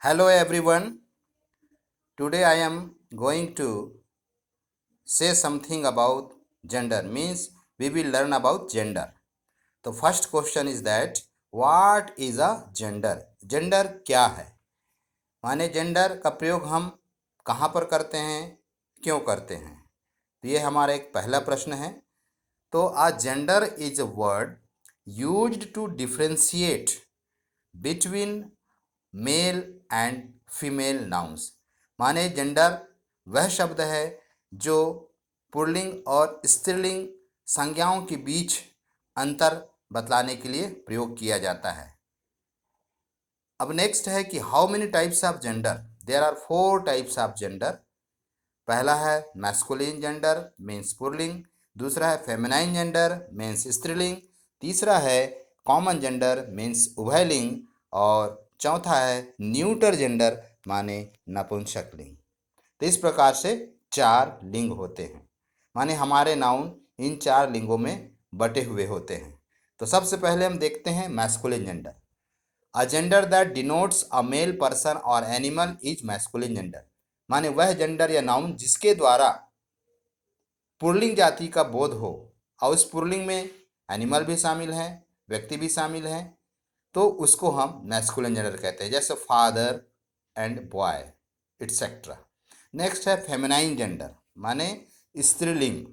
Hello everyone. Today I am going to say something about gender. Means we will learn about gender. The first question is that what is a gender? Gender क्या है? माने gender का प्रयोग हम कहाँ पर करते हैं, क्यों करते हैं? तो ये हमारा एक पहला प्रश्न है। तो a gender is a word used to differentiate between mail and female nouns. माने जेंडर वह शब्द है जो पुल्लिंग और स्त्रीलिंग संज्ञाओं के बीच अंतर बतलाने के लिए प्रयोग किया जाता है। अब नेक्स्ट है कि how many types of gender? There are 4 types of gender. पहला है मैस्कुलिन जेंडर मीन्स पुल्लिंग, दूसरा है फेमिनाइन जेंडर मीन्स स्त्रीलिंग, तीसरा है कॉमन जेंडर मीन्स उभयलिंग और चौथा है न्यूटर जेंडर माने नपुंसकलिंग। तो इस प्रकार से 4 लिंग होते हैं, माने हमारे नाउन इन 4 लिंगों में बटे हुए होते हैं। तो सबसे पहले हम देखते हैं masculine gender. A gender that denotes a male person और एनिमल इज मैस्कुलिन जेंडर। माने वह जेंडर या नाउन जिसके द्वारा पुल्लिंग जाति का बोध हो और उस पुल्लिंग में एनिमल भी शामिल हैं, व्यक्ति भी शामिल हैं, तो उसको हम मैस्कुलिन जेंडर कहते हैं, जैसे father and boy etcetera. Next है फेमिनाइन जेंडर माने स्त्रीलिंग।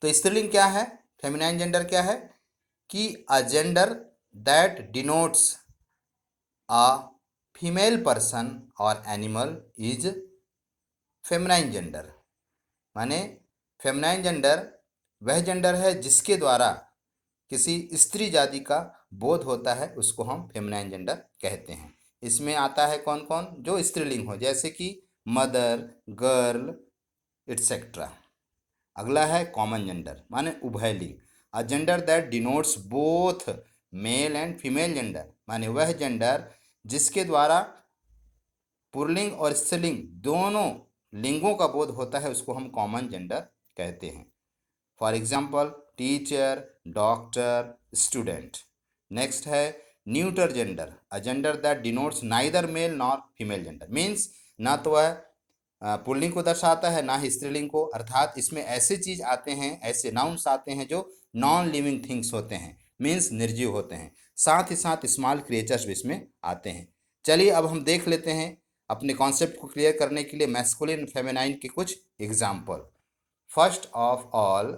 तो स्त्रीलिंग क्या है, फेमिनाइन जेंडर क्या है कि अ gender that denotes a female person और एनिमल इज फेमिनाइन जेंडर। माने फेमिनाइन जेंडर वह जेंडर है जिसके द्वारा किसी स्त्री जाति का बोध होता है, उसको हम फेमिनाइन जेंडर कहते हैं। इसमें आता है कौन कौन? जो स्त्रीलिंग हो, जैसे कि मदर, गर्ल एटसेट्रा। अगला है कॉमन जेंडर माने उभयलिंग। A gender that denotes both male and female gender. माने वह जेंडर जिसके द्वारा पुल्लिंग और स्त्रीलिंग दोनों लिंगों का बोध होता है, उसको हम कॉमन जेंडर कहते हैं। For example teacher, doctor, student. Next है neuter gender. A gender that denotes neither male nor female gender. Means ना तो वह पुल्लिंग को दर्शाता है ना ही स्त्रीलिंग को, अर्थात इसमें ऐसे चीज आते हैं, ऐसे नाउन्स आते हैं जो नॉन लिविंग थिंग्स होते हैं, मीन्स निर्जीव होते हैं। साथ ही साथ स्मॉल क्रिएचर्स भी इसमें आते हैं। चलिए अब हम देख लेते हैं अपने कॉन्सेप्ट को क्लियर करने के लिए मैस्कुलिन फेमिनाइन के कुछ example. First of all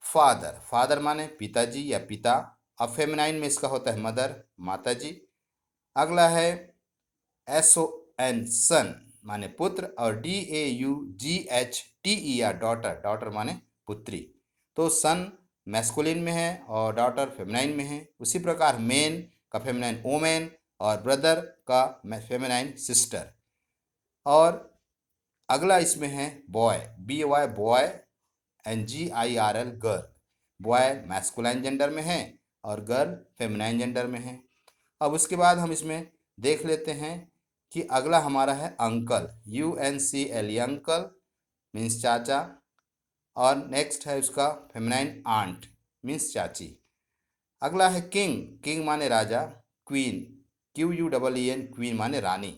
father. Father माने पिताजी या पिता। अब फेमिनाइन में इसका होता है मदर, माताजी। अगला है SON सन माने पुत्र और DAUGHTER डॉटर। डॉटर माने पुत्री। तो सन मैस्कुलिन में है और डॉटर फेमिनाइन में है। उसी प्रकार मेन का फेमिनाइन ओमेन और ब्रदर का फेमिनाइन सिस्टर। और अगला इसमें है boy, BOY boy and GIRL girl. Boy masculine gender में है और गर्ल फेमिनाइन जेंडर में है। अब उसके बाद हम इसमें देख लेते हैं कि अगला हमारा है अंकल, UNCLE अंकल मीन्स चाचा। और नेक्स्ट है उसका फेमिनाइन आंट मीन्स चाची। अगला है किंग। किंग माने राजा, क्वीन QUEEN क्वीन माने रानी।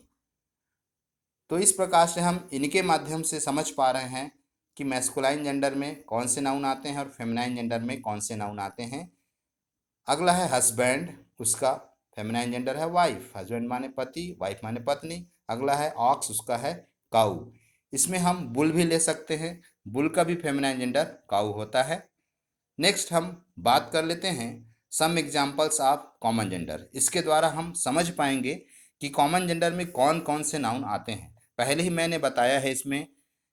तो इस प्रकार से हम इनके माध्यम से समझ पा रहे हैं कि मैस्कुलाइन जेंडर में कौन से नाउन आते हैं और फेमिनाइन जेंडर में कौन से नाउन आते हैं। अगला है हस्बैंड, उसका फेमिनाइन जेंडर है वाइफ। हस्बैंड माने पति, वाइफ माने पत्नी। अगला है ऑक्स, उसका है काऊ। इसमें हम बुल भी ले सकते हैं, बुल का भी फेमिनाइन जेंडर काऊ होता है। नेक्स्ट हम बात कर लेते हैं some examples of common gender. इसके द्वारा हम समझ पाएंगे कि कॉमन जेंडर में कौन कौन से नाउन आते हैं। पहले ही मैंने बताया है इसमें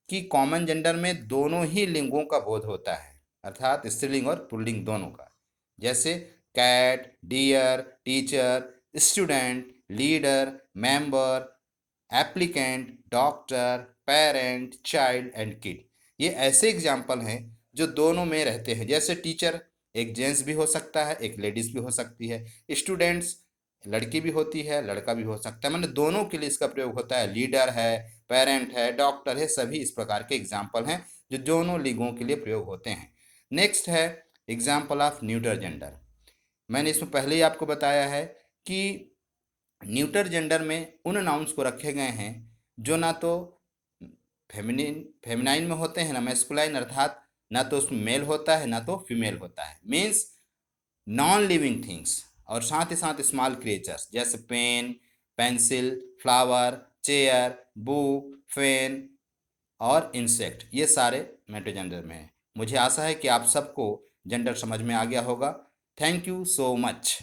कि कॉमन जेंडर में दोनों ही लिंगों का बोध होता है, अर्थात स्त्रीलिंग और पुल्लिंग दोनों का। जैसे cat, deer, teacher, student, leader, member, applicant, doctor, parent, child and kid. ये ऐसे एग्जाम्पल हैं जो दोनों में रहते हैं। जैसे टीचर एक जेंट्स भी हो सकता है, एक लेडीज भी हो सकती है। स्टूडेंट्स लड़की भी होती है, लड़का भी हो सकता है, मतलब दोनों के लिए इसका प्रयोग होता है। लीडर है, पेरेंट है, डॉक्टर है, सभी इस प्रकार के एग्जाम्पल हैं जो दोनों लिंगों के लिए प्रयोग होते हैं। नेक्स्ट है एग्जाम्पल ऑफ न्यूटर जेंडर। मैंने इसमें पहले ही आपको बताया है कि न्यूटर जेंडर में उन नाउन्स को रखे गए हैं जो ना तो फेमिनाइन में होते हैं ना मैस्कुलाइन, अर्थात ना तो उसमें मेल होता है ना तो फीमेल होता है, मीन्स नॉन लिविंग थिंग्स, और साथ ही साथ स्मॉल क्रिएचर्स जैसे pen, pencil, flower, chair, book, fan और इंसेक्ट, ये सारे मेटो जेंडर में हैं। मुझे आशा है कि आप सबको जेंडर समझ में आ गया होगा। Thank you so much.